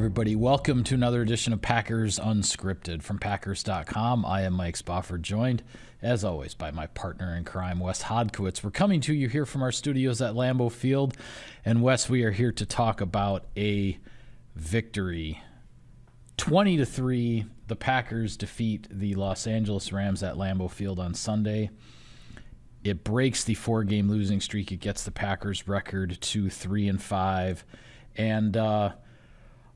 everybody. Welcome to another edition of Packers Unscripted from Packers.com. I am Mike Spofford, joined, as always, by my partner in crime, Wes Hodkiewicz. We're coming to you here from our studios at Lambeau Field. And, Wes, we are here to talk about a victory. 20-3, the Packers defeat the Los Angeles Rams at Lambeau Field on Sunday. It breaks the four-game losing streak. It gets the Packers record to 3-5. And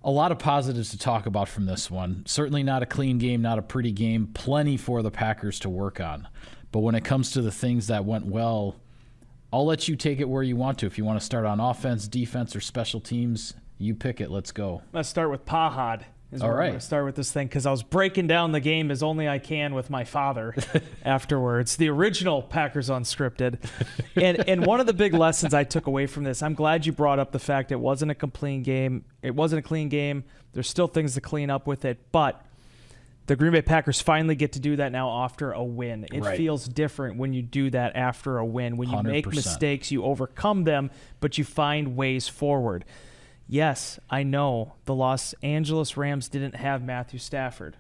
a lot of positives to talk about from this one. Certainly not a clean game, not a pretty game. Plenty for the Packers to work on. But when it comes to the things that went well, I'll let you take it where you want to. If you want to start on offense, defense, or special teams, you pick it. Let's go. Let's start with Pahad. All right. I'm going to start with this thing because I was breaking down the game as only I can with my father afterwards. The original Packers Unscripted. And one of the big lessons I took away from this, I'm glad you brought up the fact it wasn't a clean game. It wasn't a clean game. There's still things to clean up with it. But the Green Bay Packers finally get to do that now after a win. It feels different when you do that after a win. When you 100%. make mistakes, you overcome them, but you find ways forward. Yes, I know the Los Angeles Rams didn't have Matthew Stafford.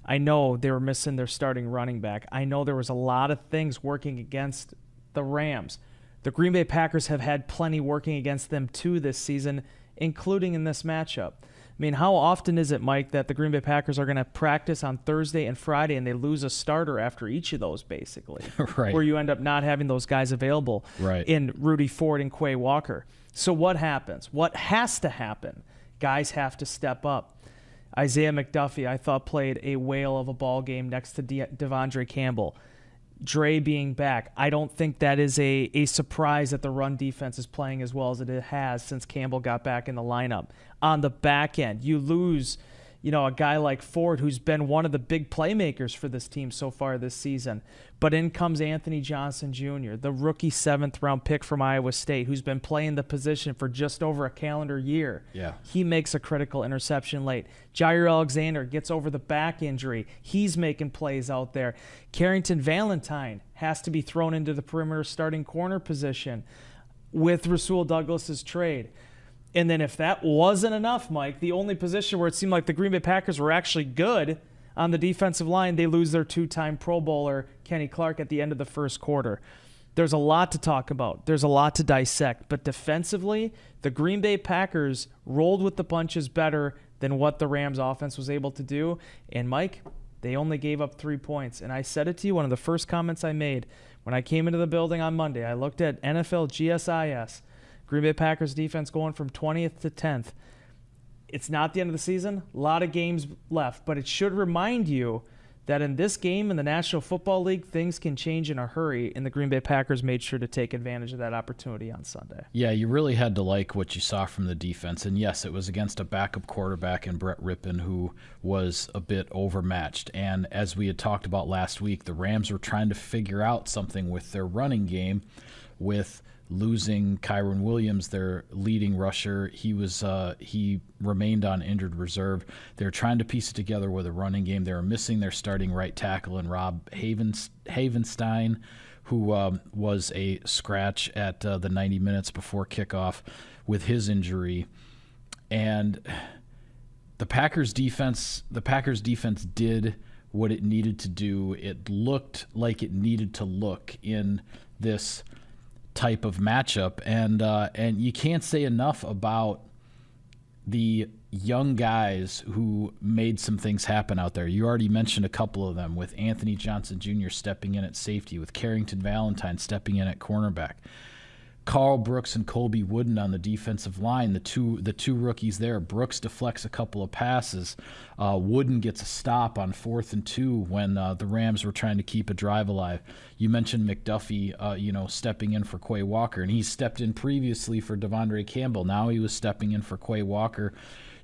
I know they were missing their starting running back. I know there was a lot of things working against the Rams. The Green Bay Packers have had plenty working against them too this season, including in this matchup. I mean, how often is it, Mike, that the Green Bay Packers are going to practice on Thursday and Friday and they lose a starter after each of those, basically? Right. Where you end up not having those guys available in Rudy Ford and Quay Walker. So what happens? What has to happen? Guys have to step up. Isaiah McDuffie, I thought, played a whale of a ball game next to Devondre Campbell. Dre being back, I don't think that is a surprise that the run defense is playing as well as it has since Campbell got back in the lineup. On the back end, you lose, a guy like Ford, who's been one of the big playmakers for this team so far this season. But in comes Anthony Johnson Jr., the rookie 7th-round pick from Iowa State, who's been playing the position for just over a calendar year. Yeah. He makes a critical interception late. Jair Alexander gets over the back injury. He's making plays out there. Carrington Valentine has to be thrown into the perimeter starting corner position with Rasul Douglas's trade. And then if that wasn't enough, Mike, the only position where it seemed like the Green Bay Packers were actually good on the defensive line, they lose their two-time Pro Bowler, Kenny Clark, at the end of the first quarter. There's a lot to talk about. There's a lot to dissect. But defensively, the Green Bay Packers rolled with the punches better than what the Rams offense was able to do. And, Mike, they only gave up 3 points. And I said it to you, one of the first comments I made when I came into the building on Monday. I looked at NFL GSIS. Green Bay Packers defense going from 20th to 10th. It's not the end of the season. A lot of games left. But it should remind you that in this game in the National Football League, things can change in a hurry, and the Green Bay Packers made sure to take advantage of that opportunity on Sunday. Yeah, you really had to like what you saw from the defense. And, yes, it was against a backup quarterback in Brett Rippon who was a bit overmatched. And as we had talked about last week, the Rams were trying to figure out something with their running game with losing Kyron Williams, their leading rusher. He remained on injured reserve. They're trying to piece it together with a running game. They were missing their starting right tackle in Rob Havenstein, who was a scratch at the 90 minutes before kickoff with his injury. And the Packers defense did what it needed to do. It looked like it needed to look in this type of matchup, and you can't say enough about the young guys who made some things happen out there. You already mentioned a couple of them, with Anthony Johnson Jr. stepping in at safety, with Carrington Valentine stepping in at cornerback. Carl Brooks and Colby Wooden on the defensive line, the two rookies there. Brooks deflects a couple of passes. Wooden gets a stop on 4th and 2 when the Rams were trying to keep a drive alive. You mentioned McDuffie, stepping in for Quay Walker, and he stepped in previously for Devondre Campbell. Now he was stepping in for Quay Walker.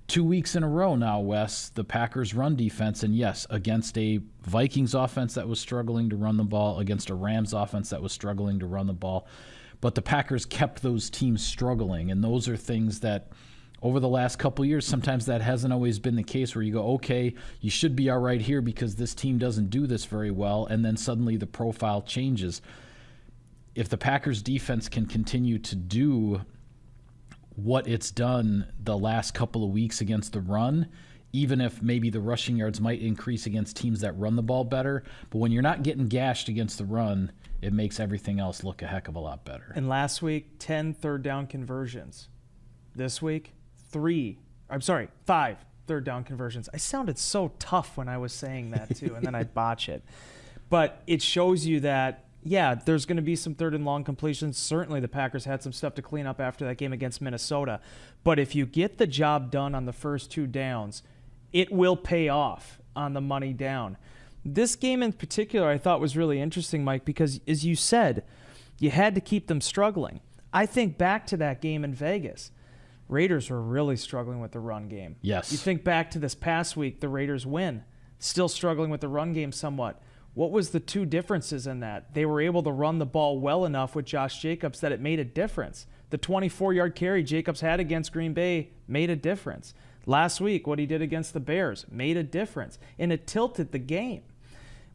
2 weeks in a row now, Wes, the Packers' run defense, and yes, against a Vikings offense that was struggling to run the ball, against a Rams offense that was struggling to run the ball. But the Packers kept those teams struggling, and those are things that over the last couple of years, sometimes that hasn't always been the case, where you go, okay, you should be all right here because this team doesn't do this very well, and then suddenly the profile changes. If the Packers defense can continue to do what it's done the last couple of weeks against the run, even if maybe the rushing yards might increase against teams that run the ball better. But when you're not getting gashed against the run, it makes everything else look a heck of a lot better. And last week, 10 third down conversions. This week, 5 third down conversions. I sounded so tough when I was saying that too, and then I botch it. But it shows you that, yeah, there's going to be some third and long completions. Certainly the Packers had some stuff to clean up after that game against Minnesota. But if you get the job done on the first 2 downs, it will pay off on the money down. This game in particular I thought was really interesting, Mike, because as you said, you had to keep them struggling. I think back to that game in Vegas. Raiders were really struggling with the run game. Yes. You think back to this past week, the Raiders win, still struggling with the run game somewhat. What was the 2 differences in that? They were able to run the ball well enough with Josh Jacobs that it made a difference. The 24-yard carry Jacobs had against Green Bay made a difference. Last week, what he did against the Bears made a difference, and it tilted the game.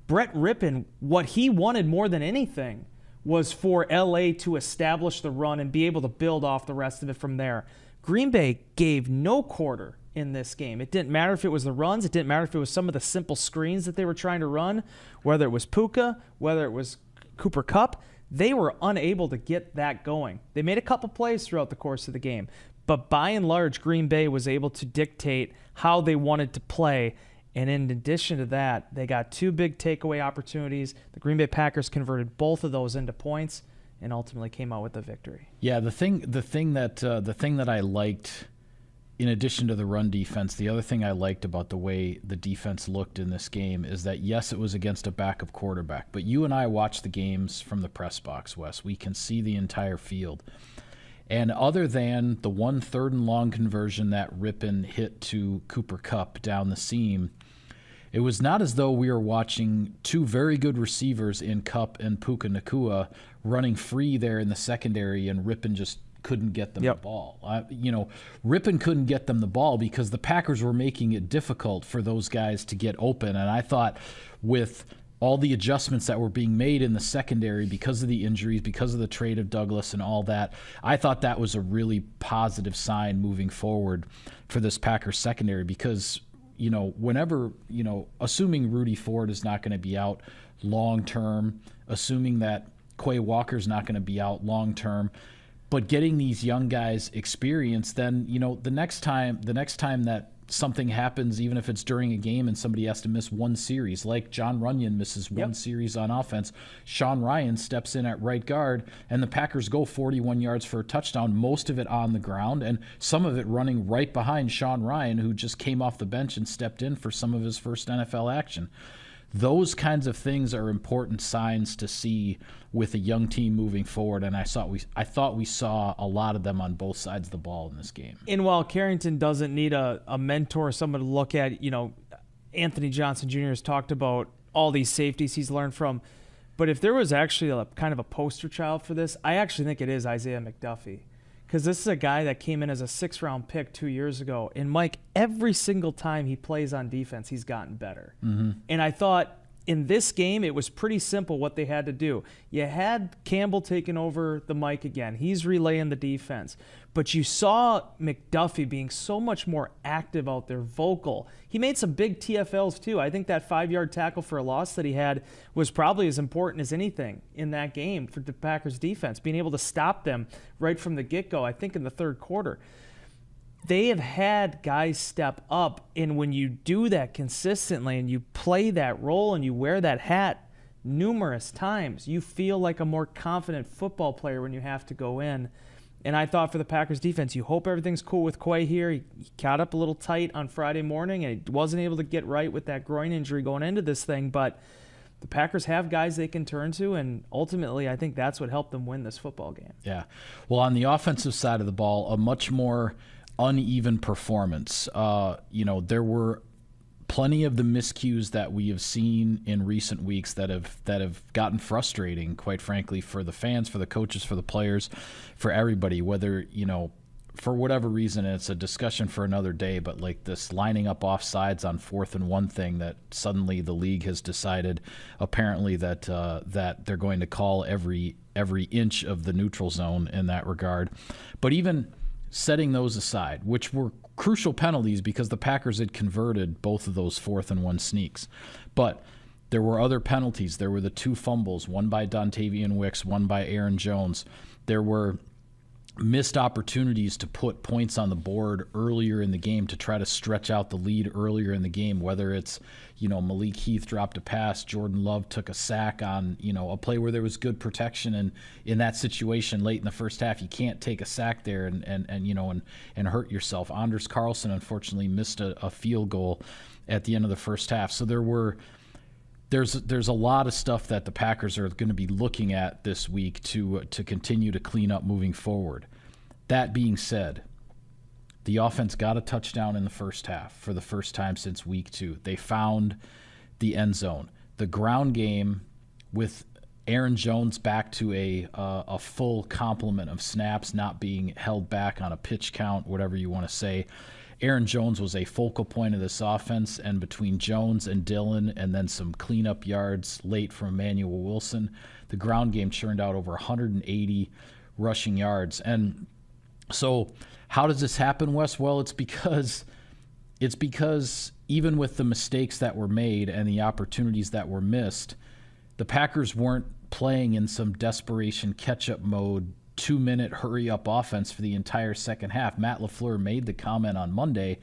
Brett Rippon, what he wanted more than anything was for LA to establish the run and be able to build off the rest of it from there. Green Bay gave no quarter in this game. It didn't matter if it was the runs. It didn't matter if it was some of the simple screens that they were trying to run, whether it was Puka, whether it was Cooper Kupp. They were unable to get that going. They made a couple plays throughout the course of the game, but by and large, Green Bay was able to dictate how they wanted to play. And in addition to that, they got 2 big takeaway opportunities. The Green Bay Packers converted both of those into points and ultimately came out with the victory. Yeah, the thing that I liked, in addition to the run defense, the other thing I liked about the way the defense looked in this game is that, yes, it was against a backup quarterback, but you and I watch the games from the press box, Wes. We can see the entire field. And other than the 1 third and long conversion that Rippon hit to Cooper Kupp down the seam, it was not as though we were watching 2 very good receivers in Kupp and Puka Nacua running free there in the secondary, and Rippon just couldn't get them the ball. Rippon couldn't get them the ball because the Packers were making it difficult for those guys to get open. And I thought with all the adjustments that were being made in the secondary because of the injuries, because of the trade of Douglas and all that, I thought that was a really positive sign moving forward for this Packers secondary because, whenever, assuming Rudy Ford is not going to be out long term, assuming that Quay Walker's not going to be out long term, but getting these young guys experience, then, the next time that something happens, even if it's during a game and somebody has to miss 1 series, like John Runyon misses 1 series on offense, Sean Ryan steps in at right guard, and the Packers go 41 yards for a touchdown, most of it on the ground, and some of it running right behind Sean Ryan, who just came off the bench and stepped in for some of his first NFL action. Those kinds of things are important signs to see with a young team moving forward, and I thought we saw a lot of them on both sides of the ball in this game. And while Carrington doesn't need a mentor, someone to look at, Anthony Johnson Jr. has talked about all these safeties he's learned from, but if there was actually a kind of a poster child for this, I actually think it is Isaiah McDuffie. Because this is a guy that came in as a 6th-round pick 2 years ago. And, Mike, every single time he plays on defense, he's gotten better. Mm-hmm. And I thought in this game, it was pretty simple what they had to do. You had Campbell taking over the mic again. He's relaying the defense. But you saw McDuffie being so much more active out there, vocal. He made some big TFLs too. I think that 5-yard tackle for a loss that he had was probably as important as anything in that game for the Packers defense, being able to stop them right from the get-go, I think in the 3rd quarter. They have had guys step up, and when you do that consistently and you play that role and you wear that hat numerous times, you feel like a more confident football player when you have to go in. And I thought for the Packers defense, you hope everything's cool with Quay here. He caught up a little tight on Friday morning, and he wasn't able to get right with that groin injury going into this thing. But the Packers have guys they can turn to, and ultimately I think that's what helped them win this football game. Yeah. Well, on the offensive side of the ball, a much more uneven performance. There were plenty of the miscues that we have seen in recent weeks that have gotten frustrating, quite frankly, for the fans, for the coaches, for the players, for everybody, whether, for whatever reason, and it's a discussion for another day, but like this lining up offsides on 4th and 1 thing that suddenly the league has decided apparently that they're going to call every inch of the neutral zone in that regard. But even setting those aside, which were crucial penalties because the Packers had converted both of those 4th-and-1 sneaks. But there were other penalties. There were the 2 fumbles, one by Dontavian Wicks, one by Aaron Jones. There were missed opportunities to put points on the board earlier in the game to try to stretch out the lead earlier in the game, whether it's, Malik Heath dropped a pass, Jordan Love took a sack on, a play where there was good protection, and in that situation late in the first half, you can't take a sack there and hurt yourself. Anders Carlson unfortunately missed a field goal at the end of the first half. So there's a lot of stuff that the Packers are going to be looking at this week to continue to clean up moving forward. That being said, the offense got a touchdown in the first half for the first time since week 2. They found the end zone. The ground game, with Aaron Jones back to a full complement of snaps, not being held back on a pitch count, whatever you want to say, Aaron Jones was a focal point of this offense, and between Jones and Dillon and then some cleanup yards late from Emmanuel Wilson, the ground game churned out over 180 rushing yards. And so how does this happen, Wes? Well, it's because even with the mistakes that were made and the opportunities that were missed, the Packers weren't playing in some desperation catch-up mode 2-minute hurry-up offense for the entire second half. Matt LaFleur made the comment on Monday.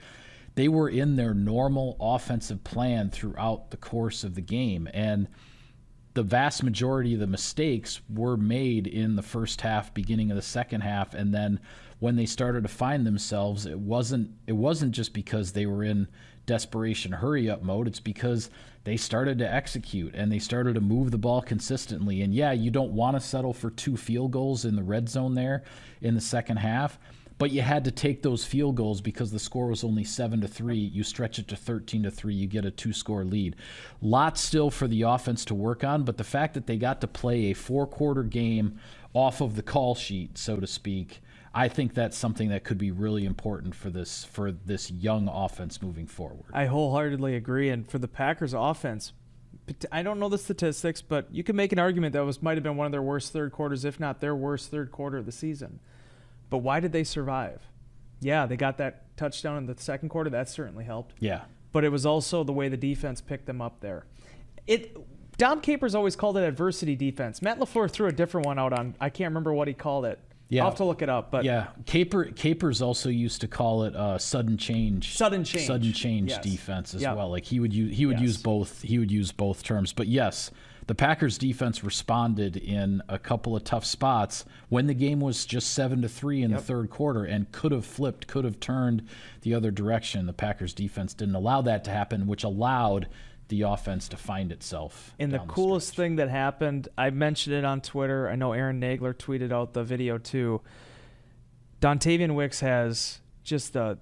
They were in their normal offensive plan throughout the course of the game, and the vast majority of the mistakes were made in the first half, beginning of the second half, and then when they started to find themselves, it wasn't just because they were in desperation hurry-up mode. It's because they started to execute and they started to move the ball consistently. And yeah, you don't want to settle for 2 field goals in the red zone there in the second half, but you had to take those field goals because the score was only 7-3. You stretch it to 13-3, you get a 2-score lead. Lots still for the offense to work on, but the fact that they got to play a 4-quarter game off of the call sheet, so to speak, I think that's something that could be really important for this young offense moving forward. I wholeheartedly agree. And for the Packers offense, I don't know the statistics, but you can make an argument that might have been one of their worst third quarters, if not their worst third quarter of the season. But why did they survive? Yeah, they got that touchdown in the second quarter. That certainly helped. Yeah. But it was also the way the defense picked them up there. Dom Capers always called it adversity defense. Matt LaFleur threw a different one out on, I can't remember what he called it. Yeah. I'll have to look it up. But yeah, Capers also used to call it sudden change yes. defense as well. Like he would use both terms. But yes, the Packers defense responded in a couple of tough spots when the game was just 7-3 in the third quarter and could have flipped, could have turned the other direction. The Packers defense didn't allow that to happen, which allowed the offense to find itself. And the coolest thing that happened, I mentioned it on Twitter. I know Aaron Nagler tweeted out the video too. Dontavian Wicks has just a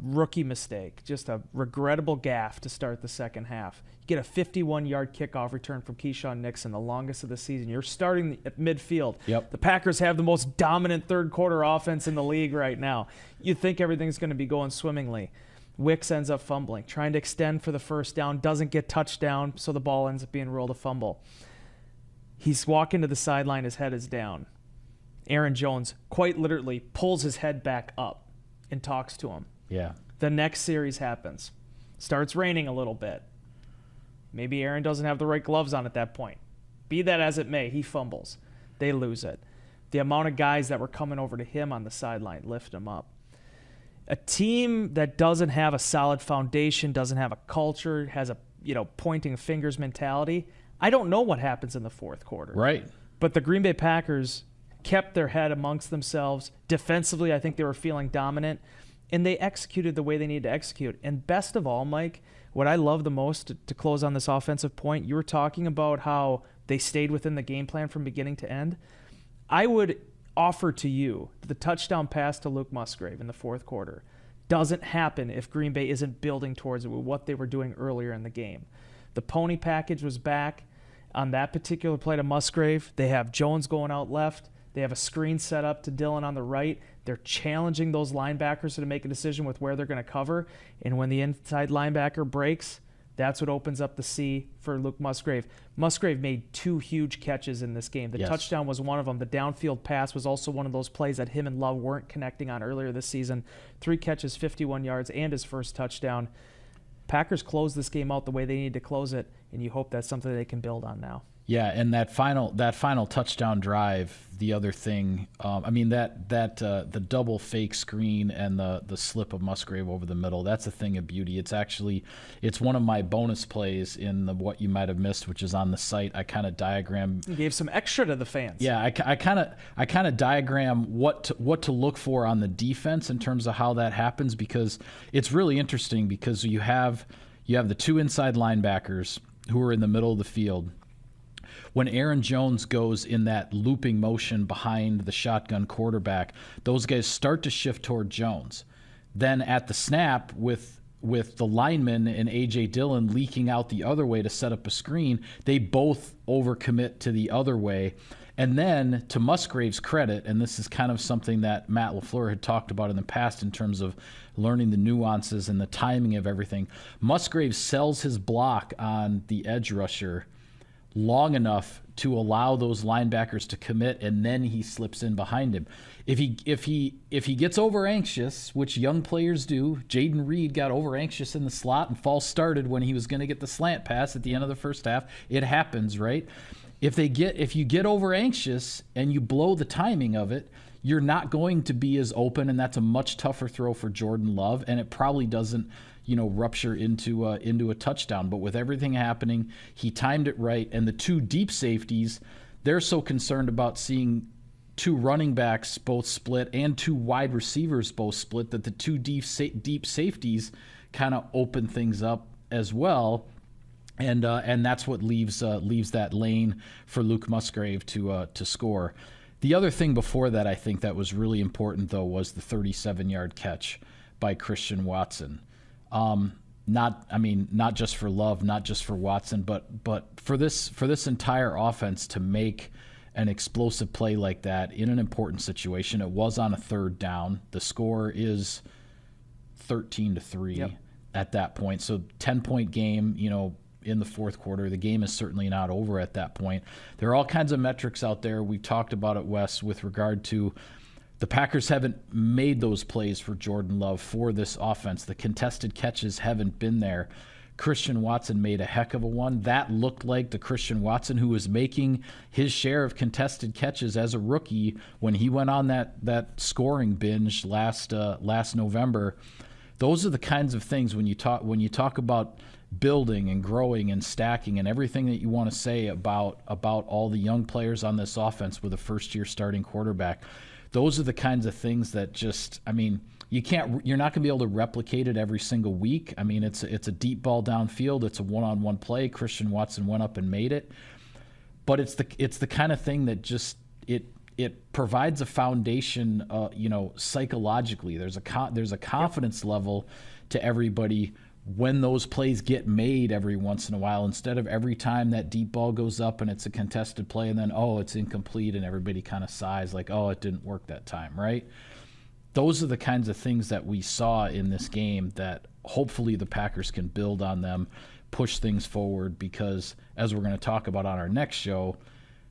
rookie mistake, just a regrettable gaffe to start the second half. You get a 51-yard kickoff return from Keyshawn Nixon, the longest of the season. You're starting at midfield. Yep. The Packers have the most dominant third quarter offense in the league right now. You think everything's going to be going swimmingly. Wicks ends up fumbling, trying to extend for the first down, doesn't get touchdown, so the ball ends up being ruled a fumble. He's walking to the sideline, his head is down. Aaron Jones quite literally pulls his head back up and talks to him. Yeah. The next series happens. Starts raining a little bit. Maybe Aaron doesn't have the right gloves on at that point. Be that as it may, he fumbles. They lose it. The amount of guys that were coming over to him on the sideline lift him up. A team that doesn't have a solid foundation, doesn't have a culture, has a pointing fingers mentality, I don't know what happens in the fourth quarter. Right. But the Green Bay Packers kept their head amongst themselves. Defensively, I think they were feeling dominant, and they executed the way they needed to execute. And best of all, Mike, what I love the most to close on this offensive point, you were talking about how they stayed within the game plan from beginning to end. I would offer to you the touchdown pass to Luke Musgrave in the fourth quarter doesn't happen if Green Bay isn't building towards it with what they were doing earlier in the game. The pony package was back on that particular play to Musgrave. They have Jones going out left. They have a screen set up to Dillon on the right. They're challenging those linebackers to make a decision with where they're going to cover. And when the inside linebacker breaks, That's what opens up the C for Luke Musgrave. Musgrave made 2 huge catches in this game. The touchdown was one of them. The downfield pass was also one of those plays that him and Love weren't connecting on earlier this season. 3 catches, 51 yards, and his first touchdown. Packers closed this game out the way they need to close it, and you hope that's something they can build on now. Yeah, and that final touchdown drive, the other thing, the double fake screen and the slip of Musgrave over the middle, that's a thing of beauty. It's one of my bonus plays in the what you might have missed, which is on the site. I kind of diagram. You gave some extra to the fans. Yeah, I kind of diagram what to look for on the defense in terms of how that happens, because it's really interesting because you have the 2 inside linebackers who are in the middle of the field. When Aaron Jones goes in that looping motion behind the shotgun quarterback, those guys start to shift toward Jones. Then at the snap, with the lineman and A.J. Dillon leaking out the other way to set up a screen, they both overcommit to the other way. And then, to Musgrave's credit, and this is kind of something that Matt LaFleur had talked about in the past in terms of learning the nuances and the timing of everything, Musgrave sells his block on the edge rusher long enough to allow those linebackers to commit, and then he slips in behind him. If he gets over anxious, which young players do, Jaden Reed got over anxious in the slot and false started when he was going to get the slant pass at the end of the first half. It happens, right? If you get over anxious and you blow the timing of it, you're not going to be as open, and that's a much tougher throw for Jordan Love, and it probably doesn't rupture into a touchdown. But with everything happening, he timed it right. And the 2 deep safeties, they're so concerned about seeing 2 running backs both split and 2 wide receivers both split that the 2 deep safeties kind of open things up as well. And that's what leaves that lane for Luke Musgrave to score. The other thing before that, I think that was really important, though, was the 37-yard catch by Christian Watson. Not just for Love, not just for Watson, but for this entire offense to make an explosive play like that in an important situation. It was on a 3rd down. The score is 13-3 at that point. So 10-point game, in the fourth quarter. The game is certainly not over at that point. There are all kinds of metrics out there. We've talked about it, Wes, with regard to the Packers haven't made those plays for Jordan Love for this offense. The contested catches haven't been there. Christian Watson made a heck of a one. That looked like the Christian Watson who was making his share of contested catches as a rookie when he went on that scoring binge last November. Those are the kinds of things when you talk about building and growing and stacking and everything that you want to say about all the young players on this offense with a first-year starting quarterback. Those are the kinds of things that just, you're not going to be able to replicate it every single week. It's a deep ball downfield. It's a one-on-one play. Christian Watson went up and made it. But it's the kind of thing that just it provides a foundation, psychologically. There's a confidence level to everybody when those plays get made every once in a while, instead of every time that deep ball goes up and it's a contested play and then, it's incomplete and everybody kind of sighs like, it didn't work that time, right? Those are the kinds of things that we saw in this game that hopefully the Packers can build on them, push things forward, because as we're going to talk about on our next show,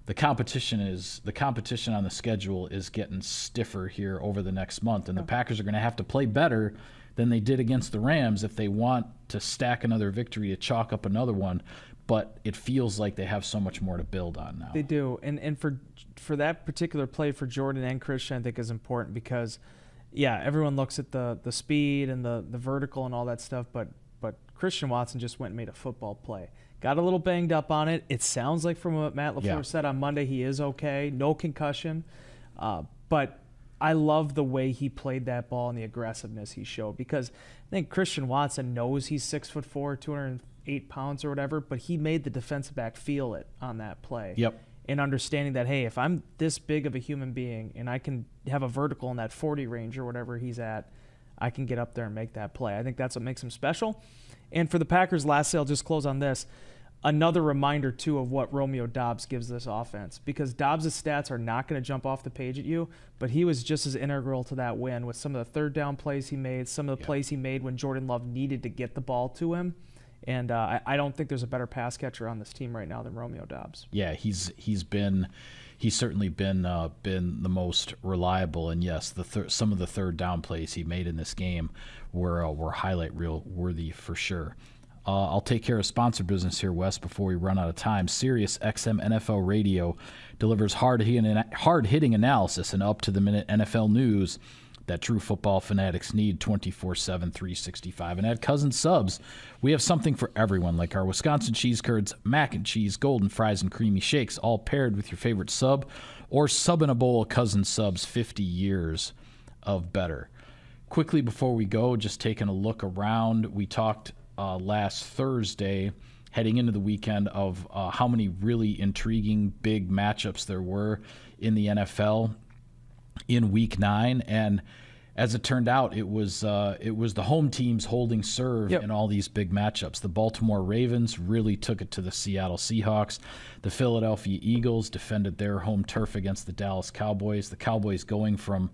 the competition on the schedule is getting stiffer here over the next month, and the Packers are going to have to play better than they did against the Rams if they want to stack another victory, to chalk up another one. But it feels like they have so much more to build on now. They do, and for that particular play for Jordan and Christian, I think is important because, everyone looks at the speed and the vertical and all that stuff, but Christian Watson just went and made a football play. Got a little banged up on it. It sounds like from what Matt LaFleur said on Monday, he is okay, no concussion, but I love the way he played that ball and the aggressiveness he showed, because I think Christian Watson knows he's 6'4", 208 pounds or whatever, but he made the defensive back feel it on that play. Yep. And understanding that, hey, if I'm this big of a human being and I can have a vertical in that 40 range or whatever he's at, I can get up there and make that play. I think that's what makes him special. And for the Packers, lastly, I'll just close on this. Another reminder, too, of what Romeo Doubs gives this offense, because Dobbs' stats are not going to jump off the page at you, but he was just as integral to that win with some of the third down plays he made, some of the plays he made when Jordan Love needed to get the ball to him. And I don't think there's a better pass catcher on this team right now than Romeo Doubs. Yeah, he's certainly been the most reliable. And yes, some of the third down plays he made in this game were highlight reel worthy for sure. I'll take care of sponsor business here, Wes, before we run out of time. Sirius XM NFL Radio delivers hard-hitting analysis and up-to-the-minute NFL news that true football fanatics need 24/7, 365. And at Cousins Subs, we have something for everyone, like our Wisconsin cheese curds, mac and cheese, golden fries, and creamy shakes, all paired with your favorite sub, or sub in a bowl of Cousins Subs, 50 years of better. Quickly before we go, just taking a look around, we talked last Thursday, heading into the weekend, of how many really intriguing big matchups there were in the NFL in Week 9, and as it turned out, it was the home teams holding serve in all these big matchups. The Baltimore Ravens really took it to the Seattle Seahawks. The Philadelphia Eagles defended their home turf against the Dallas Cowboys. The Cowboys going from,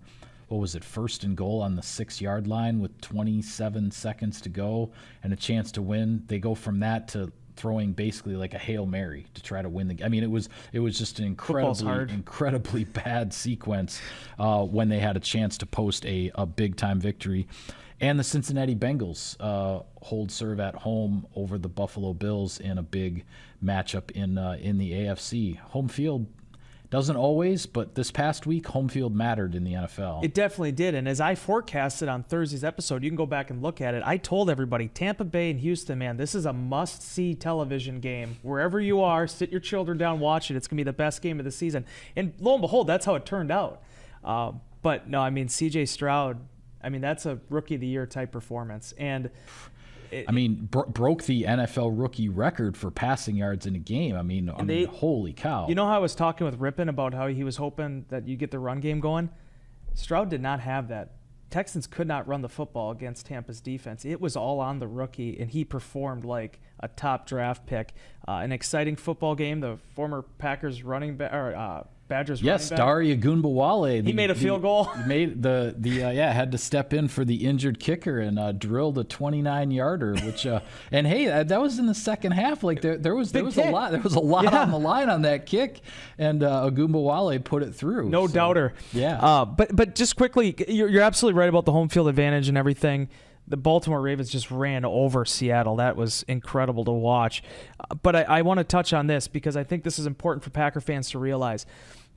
what was it, first and goal on the 6-yard line with 27 seconds to go and a chance to win. They go from that to throwing basically like a Hail Mary to try to win the game. I mean, it was just an incredibly bad sequence when they had a chance to post a big-time victory. And the Cincinnati Bengals hold serve at home over the Buffalo Bills in a big matchup in the AFC. Home field doesn't always, but this past week, home field mattered in the NFL. It definitely did. And as I forecasted on Thursday's episode, you can go back and look at it. I told everybody, Tampa Bay and Houston, man, this is a must-see television game. Wherever you are, sit your children down, watch it. It's going to be the best game of the season. And lo and behold, that's how it turned out. But no, I mean, C.J. Stroud, I mean, that's a Rookie of the Year type performance. And broke the NFL rookie record for passing yards in a game. I mean, holy cow. You know how I was talking with Rippon about how he was hoping that you get the run game going? Stroud did not have that. Texans could not run the football against Tampa's defense. It was all on the rookie, and he performed like a top draft pick. An exciting football game. The former Packers running back, or Badgers running back. Yes, Dare Ogunbowale. He made a field goal. Had to step in for the injured kicker and drilled a 29-yarder. Which and hey, that was in the second half. Like there was a lot on the line on that kick, and Ogunbowale put it through. No doubter. Yeah. But just quickly, you're absolutely right about the home field advantage and everything. The Baltimore Ravens just ran over Seattle. That was incredible to watch. But I want to touch on this because I think this is important for Packer fans to realize.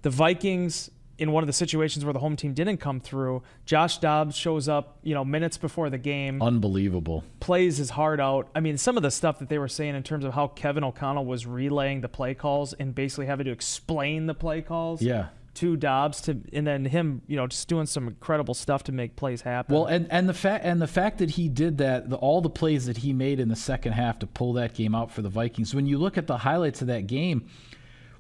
The Vikings, in one of the situations where the home team didn't come through, Josh Dobbs shows up, minutes before the game. Unbelievable. Plays his heart out. I mean, some of the stuff that they were saying in terms of how Kevin O'Connell was relaying the play calls and basically having to explain the play calls. Yeah. To Dobbs, and then him, just doing some incredible stuff to make plays happen. Well, and the fact that he did that, all the plays that he made in the second half to pull that game out for the Vikings. When you look at the highlights of that game,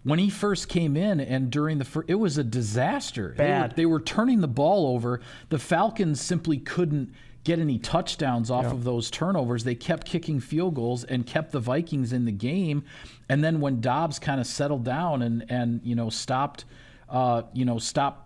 when he first came in and during it was a disaster. Bad. They were turning the ball over. The Falcons simply couldn't get any touchdowns off of those turnovers. They kept kicking field goals and kept the Vikings in the game. And then when Dobbs kind of settled down and stopped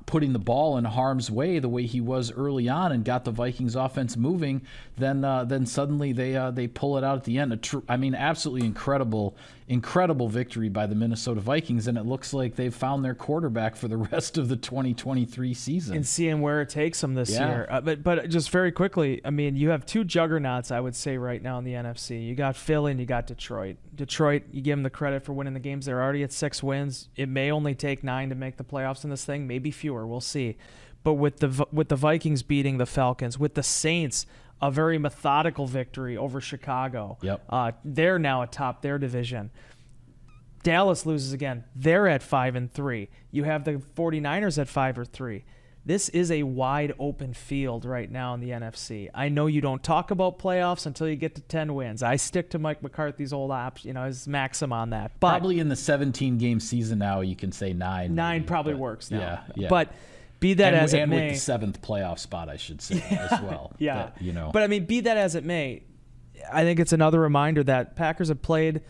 putting the ball in harm's way the way he was early on and got the Vikings offense moving, then suddenly they pull it out at the end. Absolutely incredible victory by the Minnesota Vikings, and it looks like they've found their quarterback for the rest of the 2023 season. And seeing where it takes them this year. But just very quickly, I mean, you have two juggernauts, I would say, right now in the NFC. You got Philly and you got Detroit. Detroit, you give them the credit for winning the games. They're already at 6 wins. It may only take 9 to make the playoffs in this thing, maybe fewer. We'll see. But with the Vikings beating the Falcons, with the Saints, a very methodical victory over Chicago. Yep. They're now atop their division. Dallas loses again. They're at 5-3. You have the 49ers at 5-3. This is a wide open field right now in the NFC. I know you don't talk about playoffs until you get to 10 wins. I stick to Mike McCarthy's old his maxim on that. But probably in the 17-game season now, you can say 9. 9 probably works now. Yeah. But be that as it may, and with the 7th playoff spot, I should say, as well. Yeah. But I mean, be that as it may, I think it's another reminder that Packers have played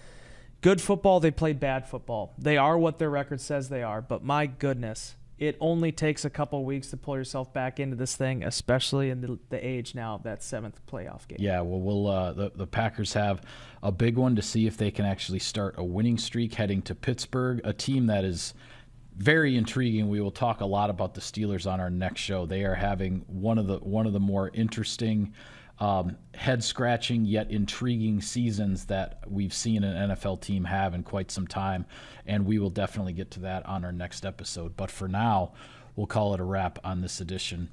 good football. They played bad football. They are what their record says they are. But my goodness, it only takes a couple weeks to pull yourself back into this thing, especially in the age now of that 7th playoff game. Yeah, well, the Packers have a big one to see if they can actually start a winning streak heading to Pittsburgh, a team that is very intriguing. We will talk a lot about the Steelers on our next show. They are having one of the more interesting, head-scratching yet intriguing seasons that we've seen an NFL team have in quite some time, and we will definitely get to that on our next episode. But for now, we'll call it a wrap on this edition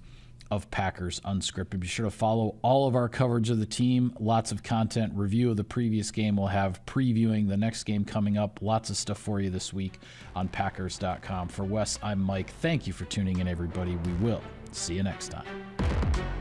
of Packers Unscripted. Be sure to follow all of our coverage of the team. Lots of content, review of the previous game. We'll have previewing the next game coming up. Lots of stuff for you this week on Packers.com. For Wes, I'm Mike. Thank you for tuning in, everybody. We will see you next time.